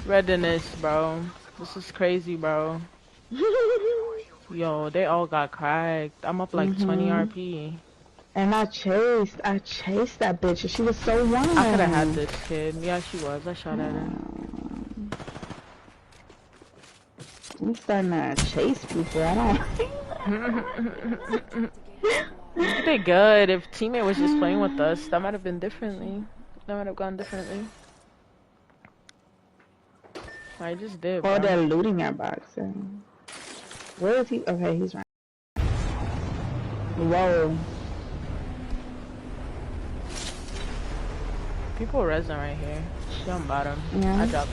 Readiness, bro. This is crazy, bro. Yo, they all got cracked. I'm up like 20 RP. And I chased that bitch, and she was so young. I could have had this kid. Yeah, she was. I shot at her. I'm starting to chase people. I don't. You did good. If teammate was just playing with us, that might have been differently. That might have gone differently. I just did, bro. Oh, they're looting our box. Where is he? Okay, he's right. Whoa. People resin right here. She on bottom. Yeah. I dropped.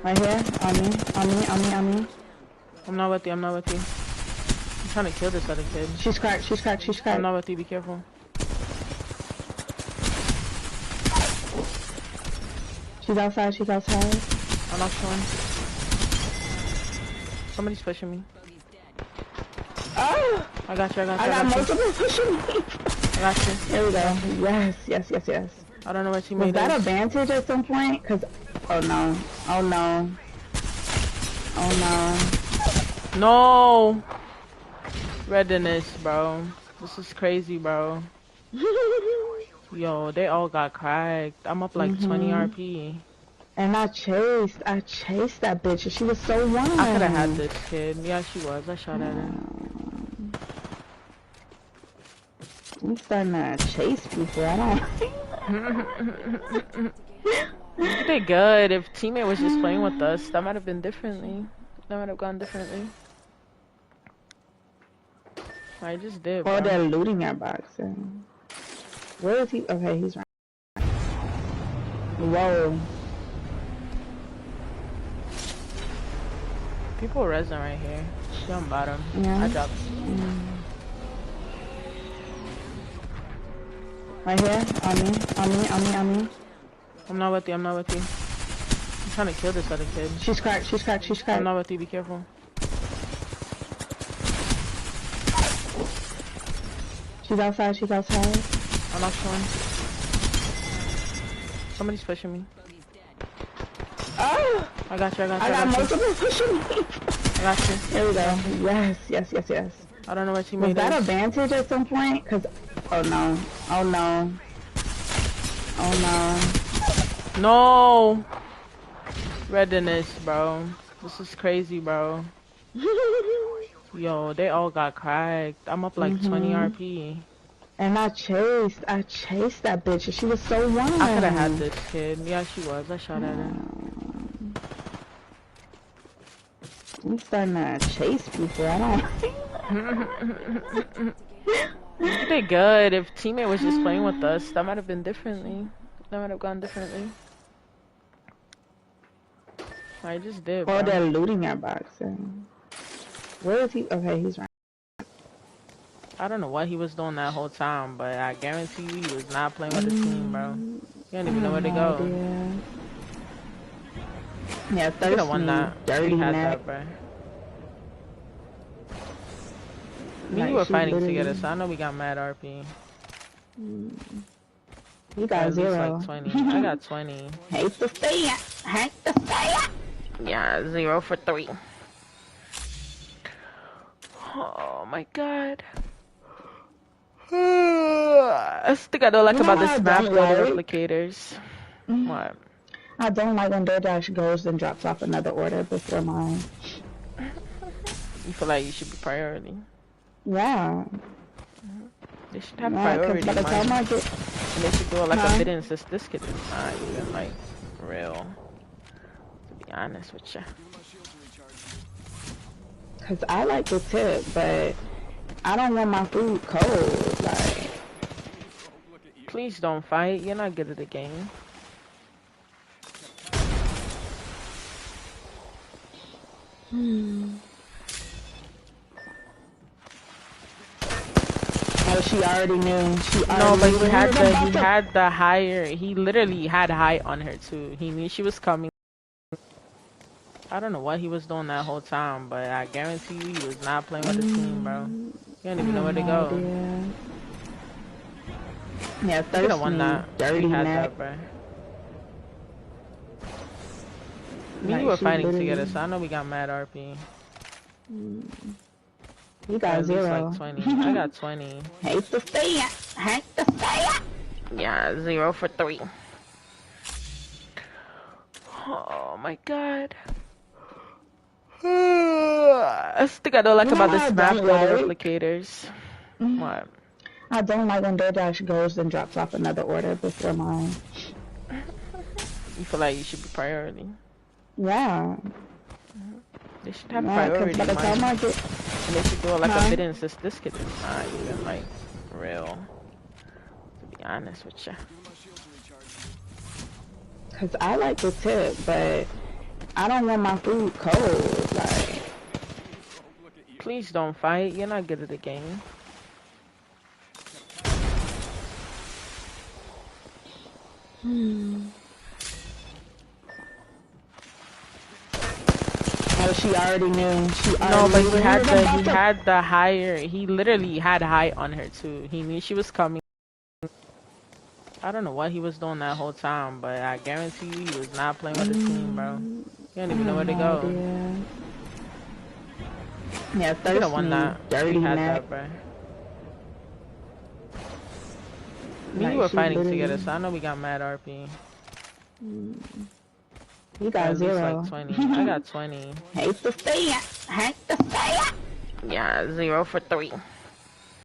Right here. On me. I'm not with you. I'm trying to kill this other kid. She's cracked. I'm not with you. Be careful. She's outside. I'm not showing. Somebody's pushing me. Oh! I got you. I got multiple pushing me. I got you. There we go. Yes. I don't know where teammate is. Was that a vantage at some point? Cause, oh no. No! Readiness, bro. This is crazy, bro. Yo, they all got cracked. I'm up like 20 RP. And I chased that bitch, and she was so young. I could have had this kid. Yeah, she was. I shot at her. I'm starting to chase people. I don't. You did good. If teammate was just playing with us, that might have been differently. That might have gone differently. I just did, bro. Oh, they're looting our box. Where is he? Okay, he's right. Whoa. People resin right here. She on bottom. Yeah. I dropped. Right here. On me. I'm not with you. I'm trying to kill this other kid. She's cracked. I'm not with you. Be careful. She's outside. I'm not showing. Somebody's pushing me. Oh! I got you. I got multiple pushing me. I got you. There we go. Yes. I don't know where teammate is. Was that a vantage at some point? Cause, oh no. No! Readiness, bro. This is crazy, bro. Yo, they all got cracked. I'm up like 20 RP. And I chased that bitch, and she was so young. I could have had this kid. Yeah, she was. I shot at her. I'm starting to chase people. I don't. You did good. If teammate was just playing with us, that might have been differently. That might have gone differently. I just did, bro. Oh, they're looting our box. Where is he? Okay, he's right. I don't know what he was doing that whole time, but I guarantee you he was not playing with the team, bro. He don't even know where to go. Yeah, He could have won that. Dirty had neck. that, bro. Me and you were fighting together, so I know we got mad RP. You got 0. Like 20. I got 20. Hate to say it. Yeah, 0 for 3. Oh my god. I think I don't like about the snap replicators. What? I don't like when DoorDash goes and drops off another order before mine. You feel like you should be priority. Yeah. They should have priority. By the time I get... And they should do it like a bid and assist. This kid is not even like real. To be honest with you. Cause I like the tip, but I don't want my food cold. Like, please don't fight. You're not good at the game. Oh, she already knew. No, but he had the higher. He literally had height on her too. He knew she was coming. I don't know what he was doing that whole time, but I guarantee you he was not playing with the team, bro. He don't even know where to go. Yeah, You could have won thirsty, that. dirty You had neck. that, bro. Me and you Like were she fighting together, literally. so I know we got mad RP. You Or got at least like 0. 20. I got 20. Hate to say it. Hate to say it. Yeah, 0 for 3. Oh my god. That's the thing I don't like You know about what the I Smash don't Brother like? replicators. What? I don't like when DoorDash goes and drops off another order before mine. You feel like you should be priority. Yeah. They should have Yeah, because priority by the money. time I get... And they should do it like a Huh? bidding system. This kid is not even like real. To be honest with you. Because I like the tip, but I don't want my food cold. Like... Please don't fight. You're not good at the game. Oh, she already knew. She already No, but knew he when had was the about to... he literally had height on her too. He knew she was coming. I don't know what he was doing that whole time, but I guarantee you he was not playing with the team, bro. He don't I even know have where to no go. idea. Yeah, You could have won thirsty, that. dirty You had neck. that, bro. Me and you Like were she fighting together, literally... so I know we got mad RP. You Or got at least like 0. 20. I got 20. Hate to say it. Hate to say it. Yeah, 0 for 3.